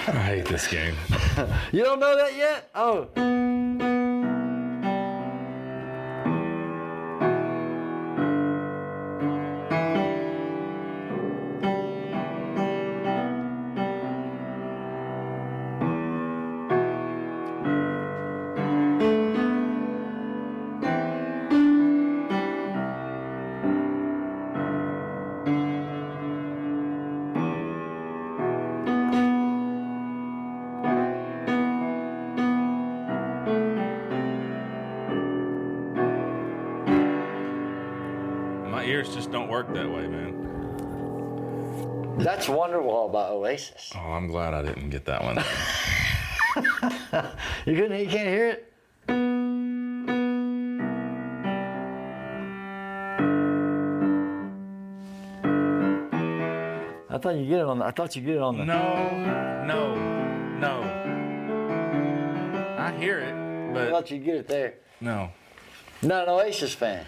I hate this game. You don't know that yet? Oh. Ears just don't work that way, man. That's Wonderwall by Oasis. Oh, I'm glad I didn't get that one. You can't hear it? I thought you get it on the. No. I hear it, but I thought you get it there. no. Not an Oasis fan.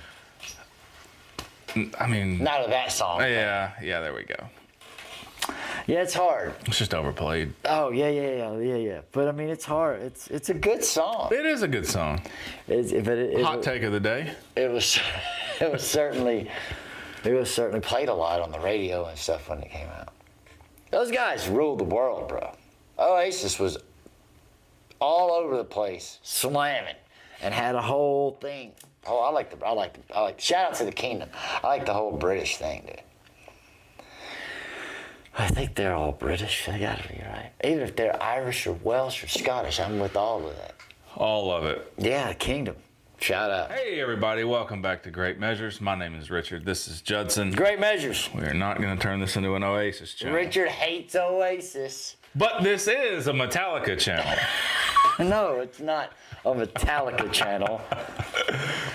I mean, Not of that song. yeah, there we go. Yeah, it's hard. It's just overplayed. Oh yeah. But I mean, it's hard. It's a good song. It is a good song. Hot take of the day. It was certainly played a lot on the radio and stuff when it came out. Those guys ruled the world, bro. Oasis was all over the place, slamming, and had a whole thing. Oh, I like shout out to the Kingdom. I like the whole British thing, dude. I think they're all British. They gotta be, right? Even if they're Irish or Welsh or Scottish, I'm with all of that. All of it. Yeah, Kingdom. Shout out. Hey, everybody. Welcome back to Great Measures. My name is Richard. This is Judson. Great Measures. We are not going to turn this into an Oasis channel. Richard hates Oasis. But this is a Metallica channel. No, it's not a Metallica channel.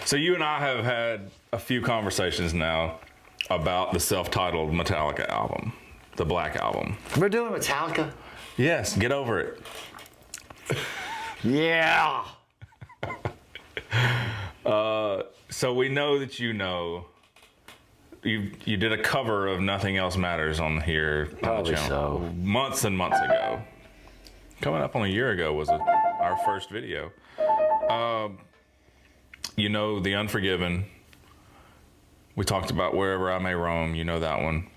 So you and I have had a few conversations now about the self-titled Metallica album, the Black Album. We're doing Metallica? Yes, get over it. Yeah. So we know that you did a cover of Nothing Else Matters on here. Probably so. Months and months ago. Coming up on a year ago was our first video. The Unforgiven. We talked about Wherever I May Roam. You know that one.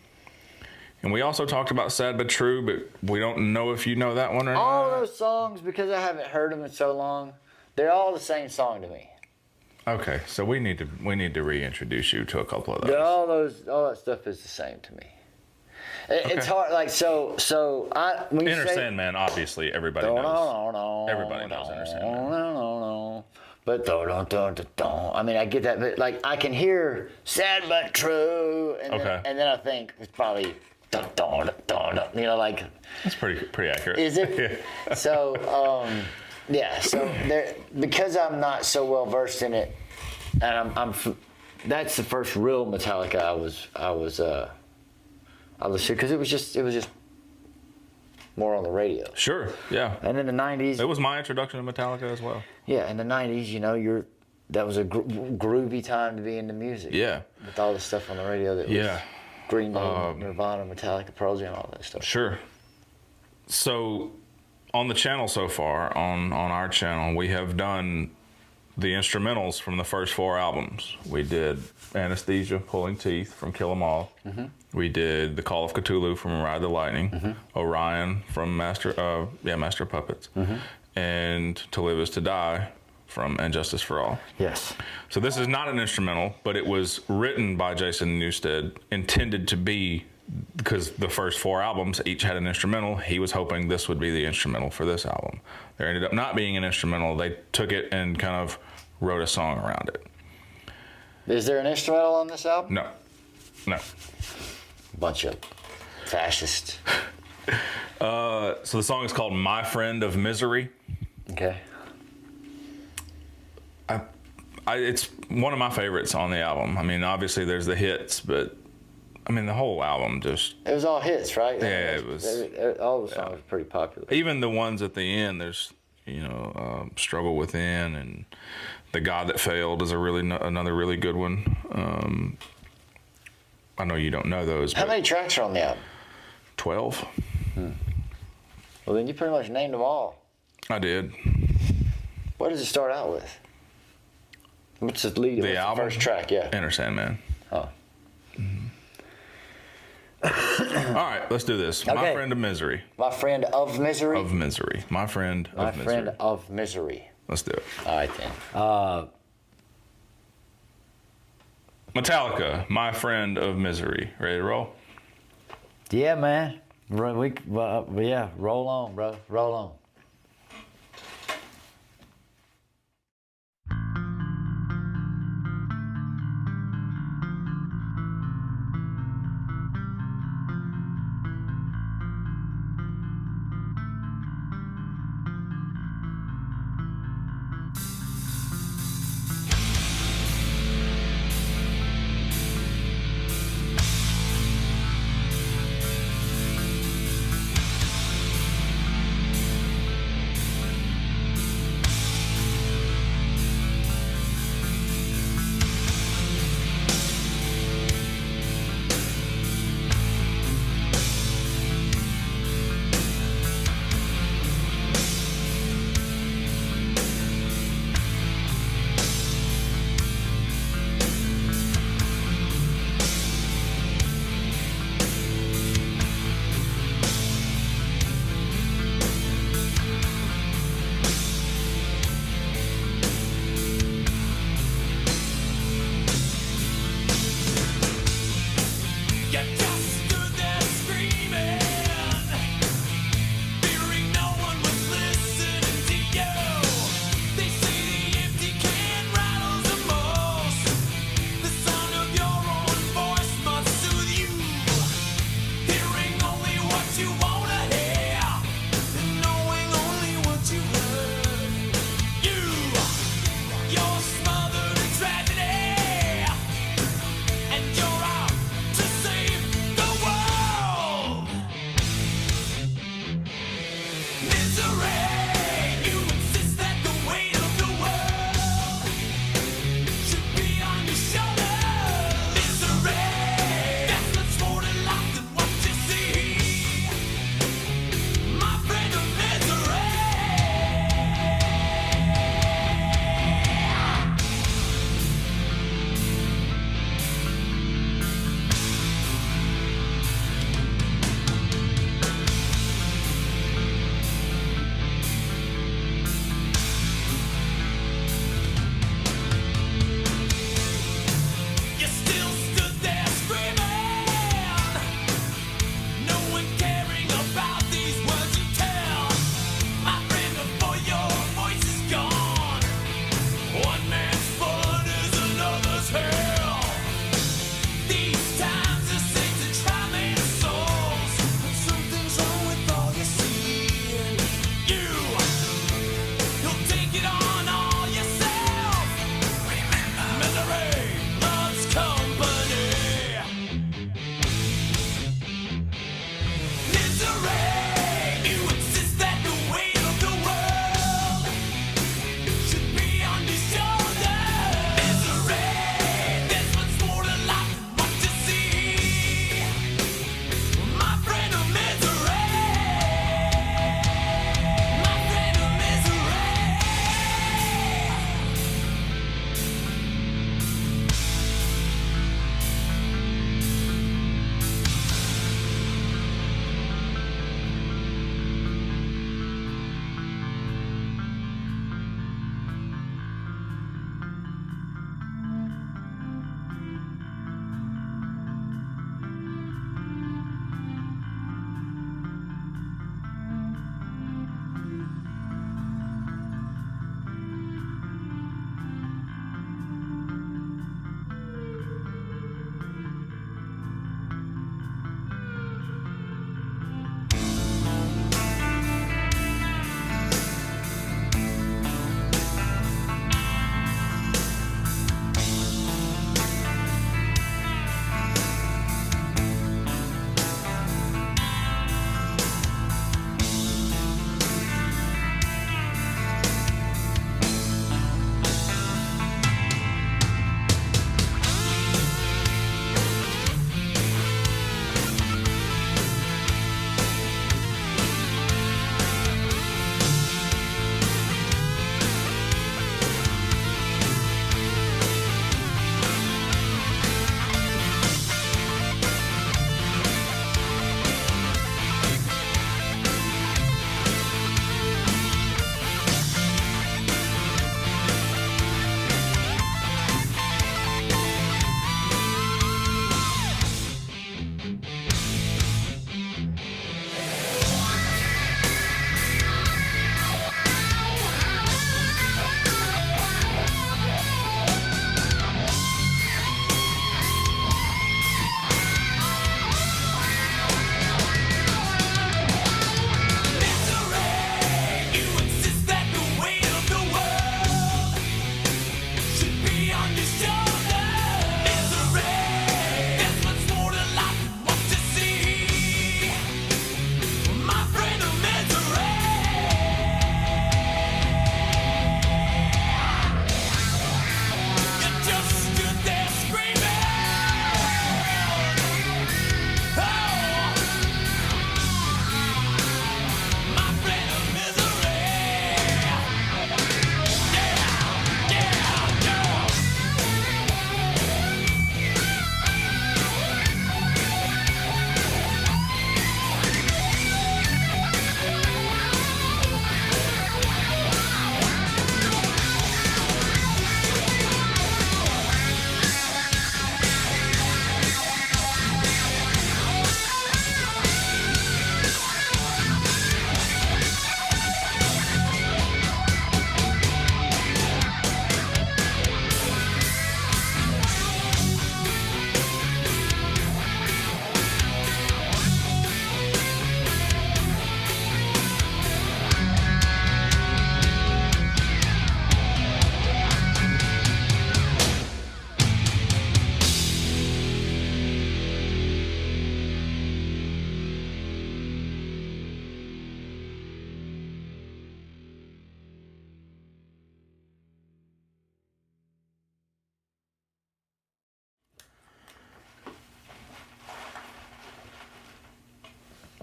And we also talked about Sad But True, but we don't know if you know that one or not. All those songs, because I haven't heard them in so long, they're all the same song to me. Okay, so we need to reintroduce you to a couple of those. All that stuff is the same to me. It's hard, like so. When Enter Sandman, obviously everybody knows. Everybody knows Enter Sandman. But I mean, I get that, but like I can hear Sad But True, and then I think it's probably like. That's pretty accurate. Is it? Yeah. So. Yeah, so because I'm not so well versed in it, and that's the first real Metallica I listened to, because it was just more on the radio. Sure, yeah. And in the 90s, it was my introduction to Metallica as well. Yeah, in the 90s, that was a groovy time to be into music. Yeah, with all the stuff on the radio that was Green Day, Nirvana, Metallica, Pearl Jam, all that stuff. Sure. So. On the channel so far, on our channel, we have done the instrumentals from the first 4 albums. We did Anesthesia, Pulling Teeth from Kill 'Em All. Mm-hmm. We did The Call of Cthulhu from Ride the Lightning. Mm-hmm. Orion from Master of Puppets. Mm-hmm. And To Live Is to Die from And Justice for All. Yes. So this is not an instrumental, but it was written by Jason Newsted, intended to be, because the first 4 albums each had an instrumental. He was hoping this would be the instrumental for this album. There ended up not being an instrumental. They took it and kind of wrote a song around it. Is there an instrumental on this album? No. Bunch of fascists. So the song is called My Friend of Misery. Okay. It's one of my favorites on the album. I mean, obviously there's the hits, but I mean, the whole album just... It was all hits, right? Yeah, it was... All the songs were pretty popular. Even the ones at the end, there's, Struggle Within, and The God That Failed is another really good one. I know you don't know those. How many tracks are on the album? 12. Well, then you pretty much named them all. I did. What does it start out with? What's the lead? The what's album? The first track, yeah. Enter Sandman. Oh. All right, let's do this. My Okay. Friend of Misery. My Friend of Misery? Of Misery. My Friend My of Misery. Friend of Misery. Let's do it. All right, then. Metallica, My Friend of Misery. Ready to roll? Yeah, man. Yeah, roll on, bro. Roll on.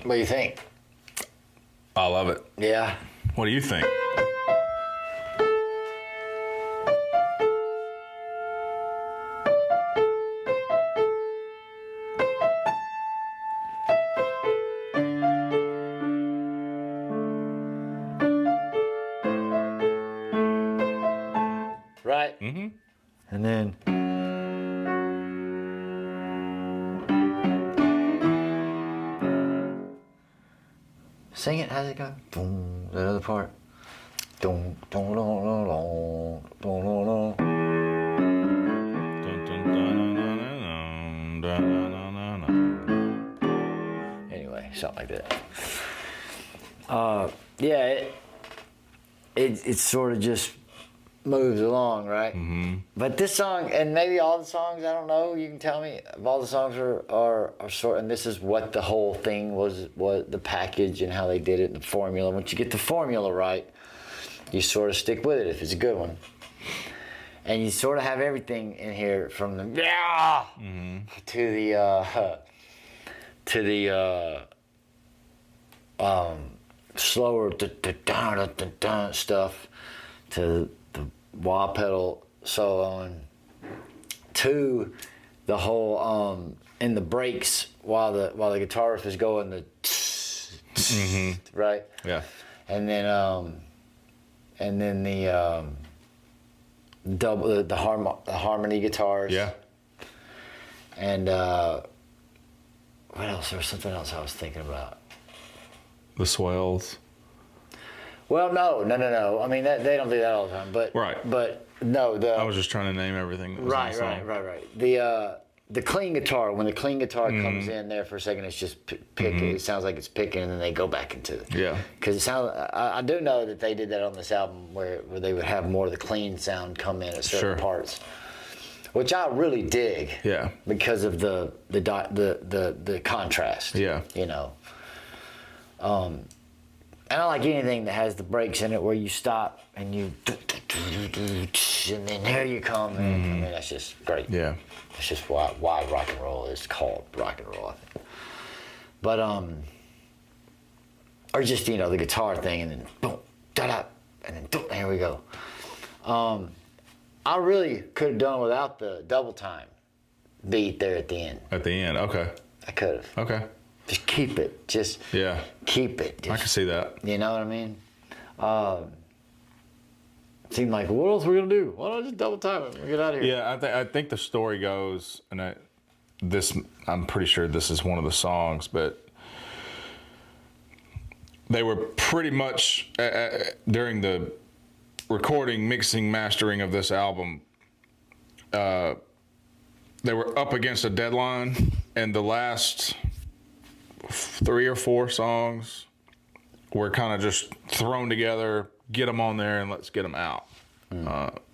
What do you think? I love it. Yeah. What do you think? Right? Mm-hmm. And then... Sing it. How's it go? Boom. That other part. Dun, dun, dun, dun, dun, dun, dun, dun. Anyway, something like that. Yeah, it sort of just moves along, right? Mm-hmm. But this song, and maybe all the songs, I don't know, you can tell me, if all the songs are sort, and this is what the whole thing was the package and how they did it, the formula. Once you get the formula right, you sort of stick with it if it's a good one. And you sort of have everything in here from the to the slower stuff, to the wah pedal soloing, to the whole in the breaks while the guitar riff is going, the right, Yeah. and then the double the harmony guitars, Yeah. and what else? There was something else I was thinking about. The swells. Well, no. I mean, they don't do that all the time, but Right. But no, I was just trying to name everything. That was in the song. right. The clean guitar, when the clean guitar comes in there for a second, it's just picking. It sounds like it's picking, and then they go back into it. Yeah. Because it sounds. I do know that they did that on this album, where they would have more of the clean sound come in at certain parts, which I really dig. Yeah. Because of the contrast. Yeah. You know. I don't like anything that has the breaks in it where you stop and you and then here you come. I mean, that's just great. Yeah. It's just why rock and roll is called rock and roll, I think. But or just the guitar thing, and then boom, da da, and then boom, here we go. I really could have done without the double time beat there at the end. At the end, okay. I could have. Okay. Just keep it. Just keep it. I can see that. You know what I mean? Seemed like, what else are we gonna do? Why don't I just double time it and get out of here? Yeah, I think the story goes, and I'm pretty sure this is one of the songs, but they were pretty much during the recording, mixing, mastering of this album. They were up against a deadline, and the last 3 or 4 songs were kind of just thrown together, get them on there, and let's get them out.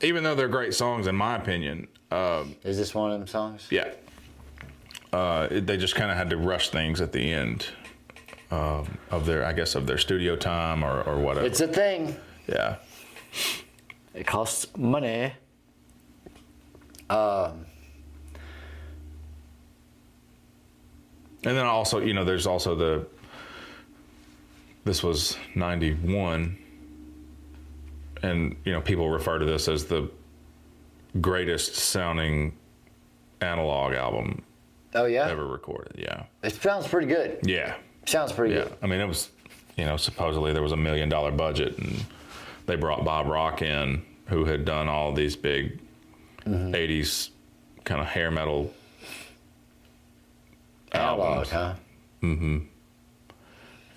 Even though they're great songs, in my opinion. Is this one of them songs? Yeah. They just kind of had to rush things at the end of their studio time or whatever. It's a thing. Yeah. It costs money. And then also, there's also this was 91, and, people refer to this as the greatest sounding analog album ever recorded. Yeah. It sounds pretty good. Yeah. Sounds pretty good. I mean, it was, supposedly there was $1 million budget, and they brought Bob Rock in, who had done all these big 80s kind of hair metal Analog, albums. huh? Mm-hmm.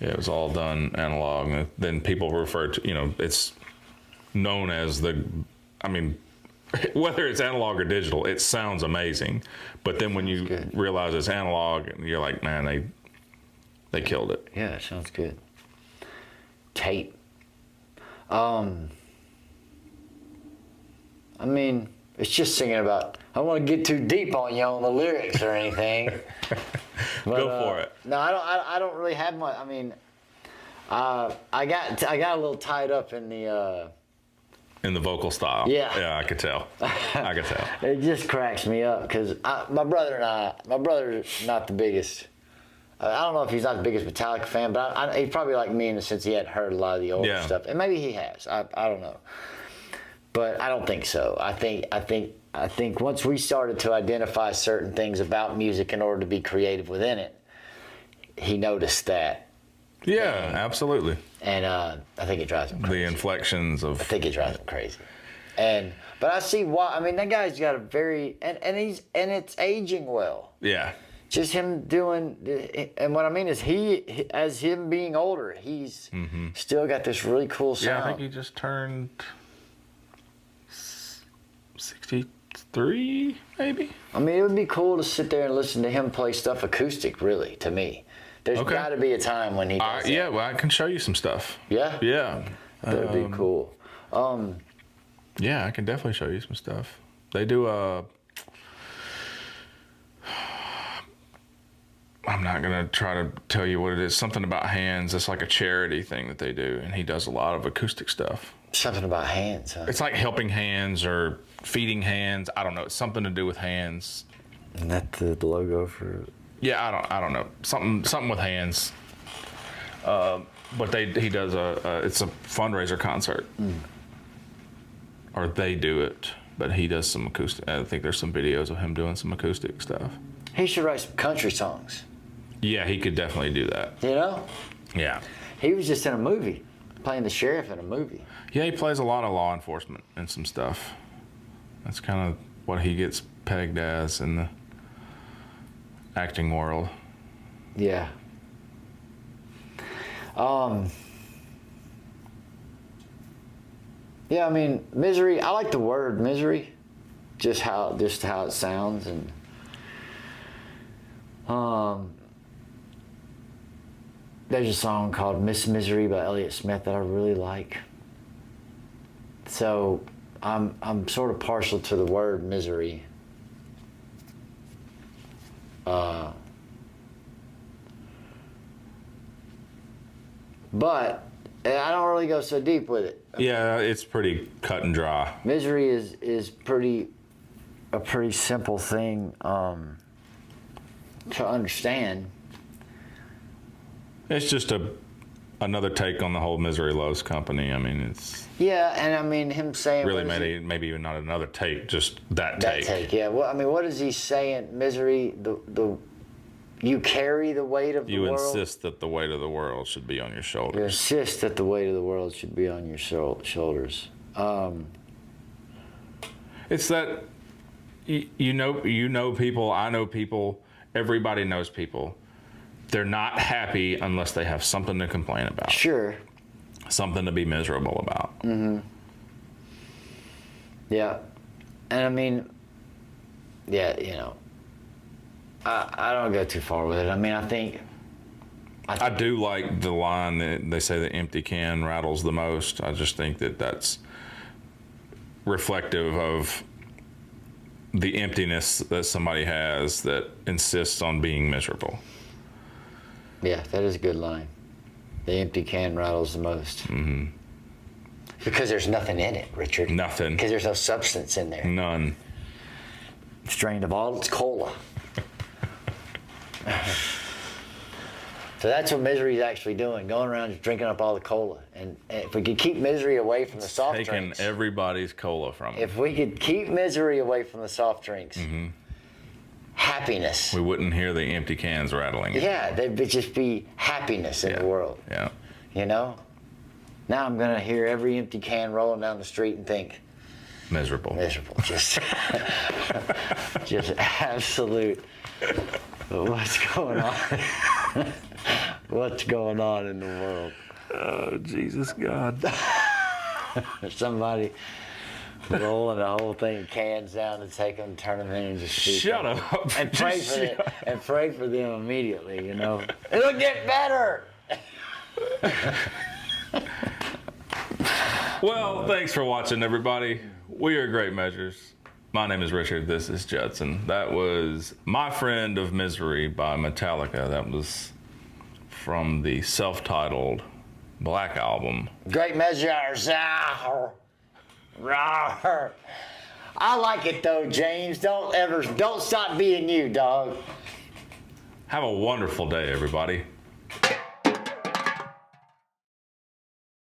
Yeah, it was all done analog. And then people refer to, it's known as whether it's analog or digital, it sounds amazing. But then when you realize it's analog, you're like, man, they killed it. Yeah, it sounds good. Tape. It's just singing about, I don't want to get too deep on you on the lyrics or anything. But, go for it. No, I don't really have much. I got a little tied up in the vocal style. Yeah, I could tell. It just cracks me up because my brother's not the biggest I don't know if he's not the biggest Metallica fan, but he's probably like me in the sense he hadn't heard a lot of the older stuff, and maybe he has. I don't know, but I don't think so. I think once we started to identify certain things about music in order to be creative within it, he noticed that. Yeah, absolutely. And I think it drives him crazy. The inflections of. I think it drives him crazy. But I see why. I mean, that guy's got a very and it's aging well. Yeah. Just him doing, and what I mean is he as him being older, he's still got this really cool sound. Yeah, I think he just turned 63, maybe. I mean, it would be cool to sit there and listen to him play stuff acoustic. Really, to me, there's got to be a time when he does that. Yeah, well, I can show you some stuff. Yeah. Yeah. That'd be cool. Yeah, I can definitely show you some stuff. They do a. I'm not going to try to tell you what it is. Something about hands. It's like a charity thing that they do, and he does a lot of acoustic stuff. Something about hands, huh? It's like helping hands or feeding hands. I don't know. It's something to do with hands. Isn't that the logo for? Yeah, I don't know. Something with hands. But he does it's a fundraiser concert. Or they do it, but he does some acoustic. I think there's some videos of him doing some acoustic stuff. He should write some country songs. Yeah, he could definitely do that. You know? Yeah. He was just in a movie, playing the sheriff in a movie. Yeah, he plays a lot of law enforcement and some stuff. That's kind of what he gets pegged as in the acting world. Yeah. Yeah, I mean, misery. I like the word misery, just how it sounds, and there's a song called "Miss Misery" by Elliott Smith that I really like. So I'm sort of partial to the word misery. But I don't really go so deep with it. Yeah, it's pretty cut and dry. Misery is a pretty simple thing to understand. It's just another take on the whole Misery Loves Company. I mean, it's Yeah, and I mean him saying really maybe even not another take, just that take. That take, yeah. Well, I mean, what is he saying? Misery, the you carry the weight of the world. You insist that the weight of the world should be on your shoulders. You insist that the weight of the world should be on your shoulders. It's that you know people, I know people, everybody knows people. They're not happy unless they have something to complain about. Sure. Something to be miserable about. Mm-hmm. Yeah. And I mean, yeah, you know, I don't go too far with it. I mean, I think I do like the line that they say the empty can rattles the most. I just think that that's reflective of the emptiness that somebody has that insists on being miserable. Yeah, that is a good line. The empty can rattles the most. Mm-hmm. Because there's nothing in it, Richard. Nothing. Because there's no substance in there. None. It's drained of all its cola. So that's what misery is actually doing, going around just drinking up all the cola. And if we could keep misery away from the soft drinks. Taking everybody's cola from them. If we could keep misery away from the soft drinks, happiness. We wouldn't hear the empty cans rattling. Yeah, there'd just be happiness in the world. Yeah. You know? Now I'm going to hear every empty can rolling down the street and think, miserable. Just absolute. What's going on? What's going on in the world? Oh, Jesus God. Somebody rolling the whole thing of cans down and take them, turn them in, and just shut up. And pray for them. And pray for them immediately. You know, it'll get better. Well, thanks for watching, everybody. We are Great Measures. My name is Richard. This is Judson. That was My Friend of Misery by Metallica. That was from the self-titled Black Album. Great Measures. I like it though, James. Don't stop being you, dog. Have a wonderful day, everybody.